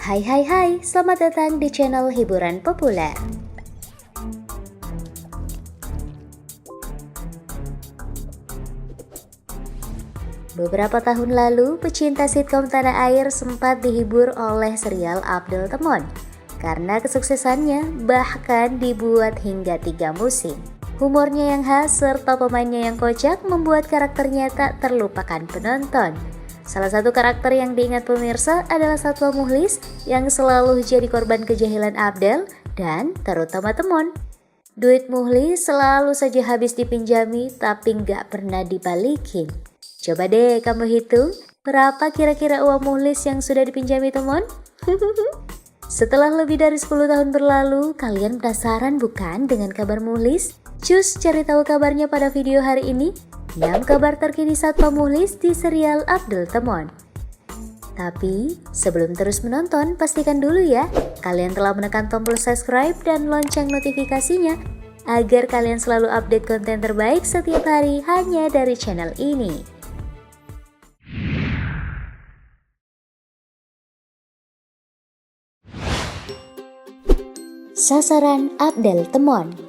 Hai hai hai, selamat datang di channel hiburan populer. Beberapa tahun lalu, pecinta sitkom tanah air sempat dihibur oleh serial Abdel Temon. Karena kesuksesannya, bahkan dibuat hingga 3 musim. Humornya yang khas serta pemainnya yang kocak membuat karakternya tak terlupakan penonton. Salah satu karakter yang diingat pemirsa adalah Satwa Mukhlis yang selalu jadi korban kejahilan Abdel dan terutama Temon. Duit Mukhlis selalu saja habis dipinjami tapi nggak pernah dibalikin. Coba deh kamu hitung berapa kira-kira uang Mukhlis yang sudah dipinjami Temon? Setelah lebih dari 10 tahun berlalu, kalian penasaran bukan dengan kabar Mukhlis? Cus cari tahu kabarnya pada video hari ini. 6 kabar terkini Satwa Mukhlis di serial Abdel Temon. Tapi sebelum terus menonton, pastikan dulu ya kalian telah menekan tombol subscribe dan lonceng notifikasinya agar kalian selalu update konten terbaik setiap hari hanya dari channel ini. Sasaran Abdel Temon.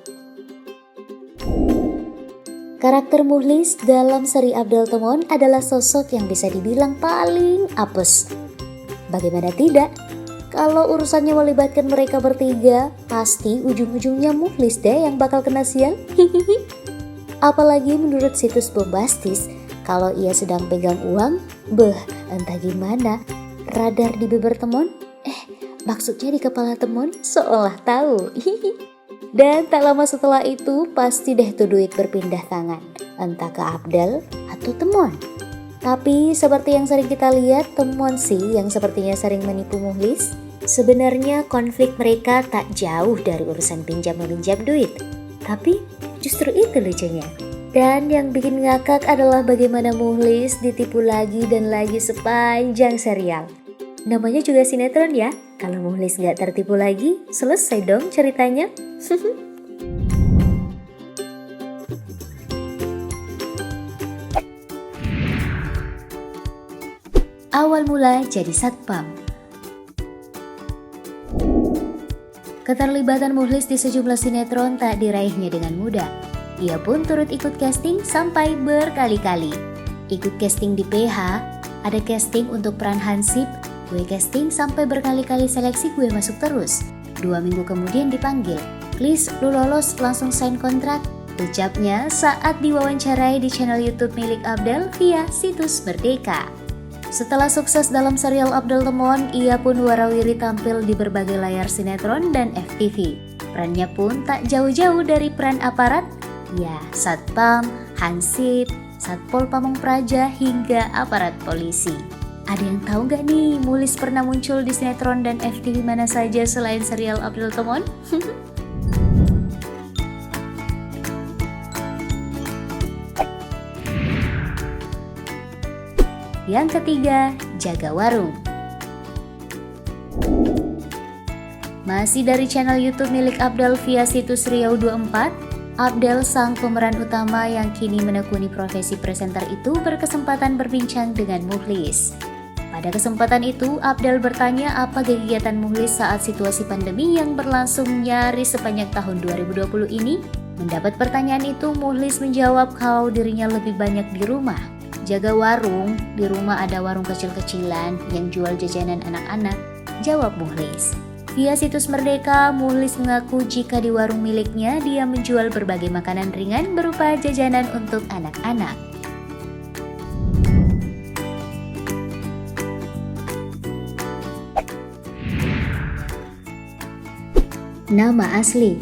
Karakter Mukhlis dalam seri Abdel Temon adalah sosok yang bisa dibilang paling apes. Bagaimana tidak? Kalau urusannya melibatkan mereka bertiga, pasti ujung-ujungnya Mukhlis deh yang bakal kena sial. Apalagi menurut situs Bombastis, kalau ia sedang pegang uang, entah gimana, radar di bibir Temon, maksudnya di kepala Temon seolah tahu. Dan tak lama setelah itu pasti deh tuh duit berpindah tangan, entah ke Abdel atau Temon. Tapi seperti yang sering kita lihat, Temon sih yang sepertinya sering menipu Mukhlis. Sebenarnya konflik mereka tak jauh dari urusan pinjam-meminjam duit. Tapi justru itu lucunya. Dan yang bikin ngakak adalah bagaimana Mukhlis ditipu lagi dan lagi sepanjang serial. Namanya juga sinetron ya. Kalau Mukhlis gak tertipu lagi, selesai dong ceritanya. Awal mula jadi satpam. Keterlibatan Mukhlis di sejumlah sinetron tak diraihnya dengan mudah. Ia pun turut ikut casting sampai berkali-kali. Ikut casting di PH, ada casting untuk peran Hansip, gue casting sampai berkali-kali seleksi gue masuk terus. 2 minggu kemudian dipanggil, please lu lolos langsung sign kontrak, ucapnya saat diwawancarai di channel YouTube milik Abdel via situs Merdeka. Setelah sukses dalam serial Abdel Temon, ia pun warawiri tampil di berbagai layar sinetron dan FTV. Perannya pun tak jauh-jauh dari peran aparat, ya satpam, hansip, satpol pamong praja hingga aparat polisi. Ada yang tahu gak nih Mukhlis pernah muncul di sinetron dan FTV mana saja selain serial Abdel Temon? Yang ketiga, jaga warung. Masih dari channel YouTube milik Abdel via situs Riau 24, Abdel sang pemeran utama yang kini menekuni profesi presenter itu berkesempatan berbincang dengan Mukhlis. Pada kesempatan itu, Abdel bertanya apa kegiatan Mukhlis saat situasi pandemi yang berlangsung nyaris sepanjang tahun 2020 ini. Mendapat pertanyaan itu, Mukhlis menjawab kalau dirinya lebih banyak di rumah. Jaga warung, di rumah ada warung kecil-kecilan yang jual jajanan anak-anak, jawab Mukhlis. Via situs Merdeka, Mukhlis mengaku jika di warung miliknya dia menjual berbagai makanan ringan berupa jajanan untuk anak-anak. Nama asli.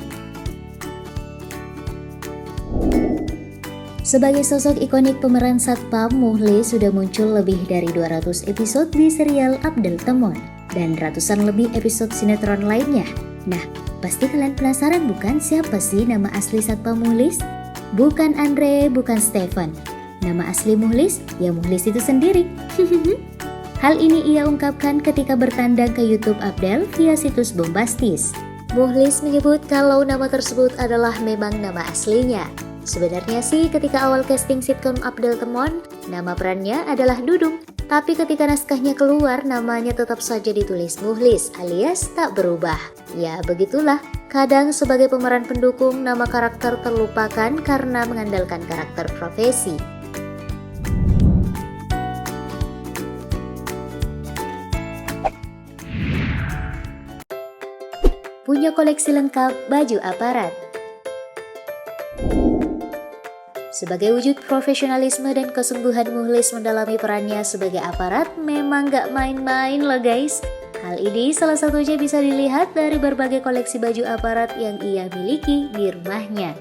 Sebagai sosok ikonik pemeran satpam, Mukhlis sudah muncul lebih dari 200 episode di serial Abdel Temon dan ratusan lebih episode sinetron lainnya. Nah, pasti kalian penasaran bukan siapa sih nama asli satpam Mukhlis? Bukan Andre, bukan Stephen. Nama asli Mukhlis, ya Mukhlis itu sendiri. Hal ini ia ungkapkan ketika bertandang ke YouTube Abdel via situs Bombastis. Mukhlis menyebut kalau nama tersebut adalah memang nama aslinya. Sebenarnya sih ketika awal casting sitkom Abdel Temon, nama perannya adalah Dudung. Tapi ketika naskahnya keluar, namanya tetap saja ditulis Mukhlis alias tak berubah. Ya begitulah, kadang sebagai pemeran pendukung, nama karakter terlupakan karena mengandalkan karakter profesi. Punya koleksi lengkap baju aparat. Sebagai wujud profesionalisme dan kesungguhan Mukhlis mendalami perannya sebagai aparat memang gak main-main loh guys. Hal ini salah satunya bisa dilihat dari berbagai koleksi baju aparat yang ia miliki di rumahnya.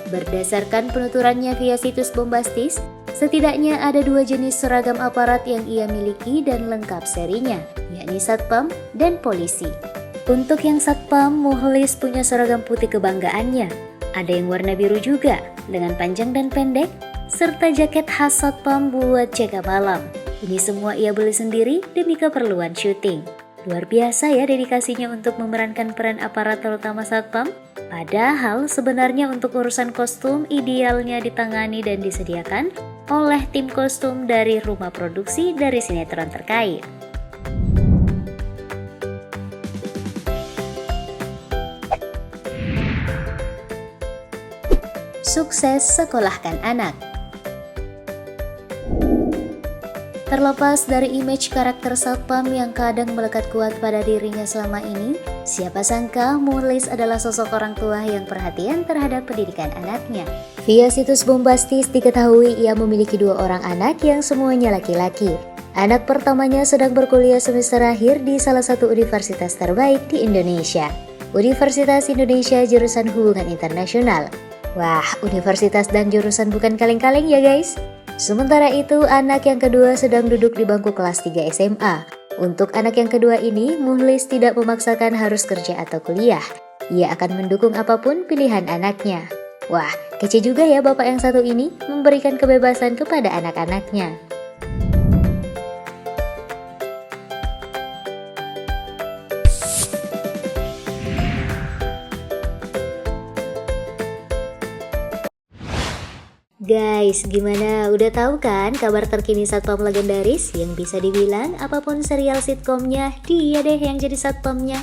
Berdasarkan penuturannya via situs Bombastis, setidaknya ada 2 jenis seragam aparat yang ia miliki dan lengkap serinya, yakni Satpam dan Polisi. Untuk yang Satpam, Mukhlis punya seragam putih kebanggaannya. Ada yang warna biru juga, dengan panjang dan pendek, serta jaket khas Satpam buat jaga malam. Ini semua ia beli sendiri demi keperluan syuting. Luar biasa ya dedikasinya untuk memerankan peran aparat terutama Satpam. Padahal sebenarnya untuk urusan kostum idealnya ditangani dan disediakan oleh tim kostum dari rumah produksi dari sinetron terkait. Sukses sekolahkan anak. Terlepas dari image karakter Satpam yang kadang melekat kuat pada dirinya selama ini, siapa sangka Mukhlis adalah sosok orang tua yang perhatian terhadap pendidikan anaknya. Via situs Bombastis diketahui ia memiliki 2 orang anak yang semuanya laki-laki. Anak pertamanya sedang berkuliah semester akhir di salah satu universitas terbaik di Indonesia, Universitas Indonesia jurusan Hubungan Internasional. Wah, universitas dan jurusan bukan kaleng-kaleng ya guys. Sementara itu, anak yang kedua sedang duduk di bangku kelas 3 SMA. Untuk anak yang kedua ini, Mukhlis tidak memaksakan harus kerja atau kuliah. Ia akan mendukung apapun pilihan anaknya. Wah, kece juga ya bapak yang satu ini memberikan kebebasan kepada anak-anaknya. Guys, gimana? Udah tahu kan kabar terkini Satpam legendaris yang bisa dibilang apapun serial sitkomnya, dia deh yang jadi Satpamnya.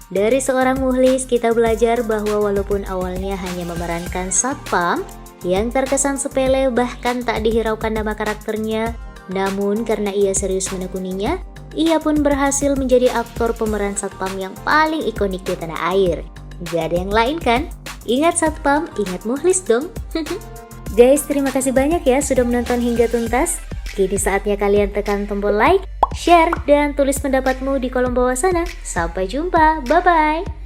Dari seorang Mukhlis kita belajar bahwa walaupun awalnya hanya memerankan Satpam yang terkesan sepele bahkan tak dihiraukan nama karakternya, namun karena ia serius menekuninya, ia pun berhasil menjadi aktor pemeran Satpam yang paling ikonik di tanah air. Gak ada yang lain kan? Ingat Satpam, ingat Mukhlis dong. Guys, terima kasih banyak ya sudah menonton hingga tuntas. Kini saatnya kalian tekan tombol like, share, dan tulis pendapatmu di kolom bawah sana. Sampai jumpa, bye-bye.